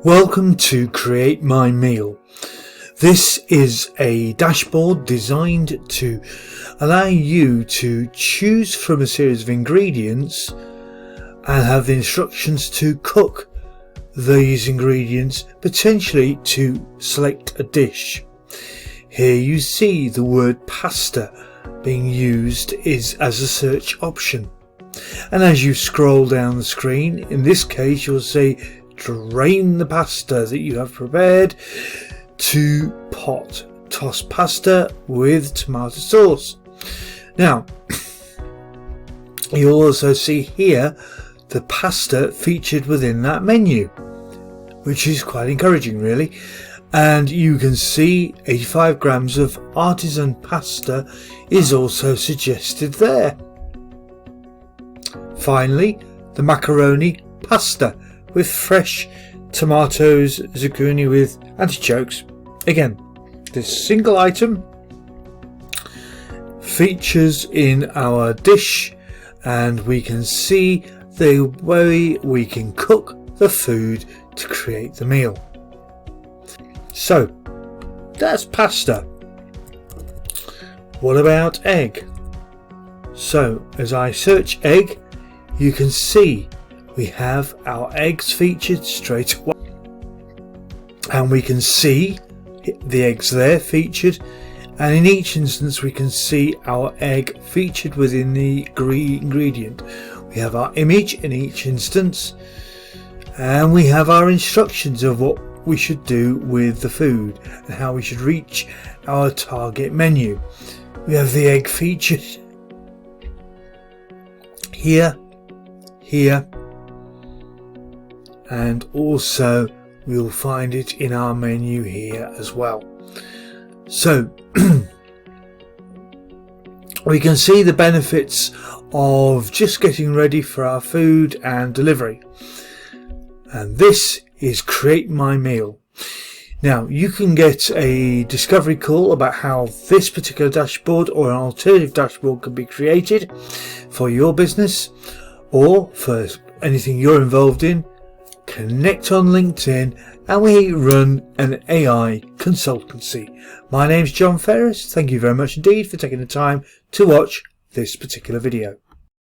Welcome to Create My Meal. This is a dashboard designed to allow you to choose from a series of ingredients and have the instructions to cook these ingredients, potentially to select a dish. Here you see the word pasta being used as a search option. And as you scroll down the screen, in this case you'll see drain the pasta that you have prepared to pot. Toss pasta with tomato sauce. Now, you'll also see here the pasta featured within that menu, which is quite encouraging really. And you can see 85 grams of artisan pasta is also suggested there. Finally, the macaroni pasta with fresh tomatoes, zucchini with artichokes. Again, this single item features in our dish, and we can see the way we can cook the food to create the meal. So, that's pasta. What about egg? So, as I search egg, you can see we have our eggs featured straight away, and we can see the eggs there featured, and in each instance we can see our egg featured within the ingredient. We have our image in each instance, and we have our instructions of what we should do with the food and how we should reach our target menu. We have the egg featured here, and also we'll find it in our menu here as well. So we can see the benefits of just getting ready for our food and delivery. And this is Create My Meal. Now you can get a discovery call about how this particular dashboard or an alternative dashboard can be created for your business or for anything you're involved in. Connect on LinkedIn, and we run an AI consultancy. My name's John Ferris. Thank you very much indeed for taking the time to watch this particular video.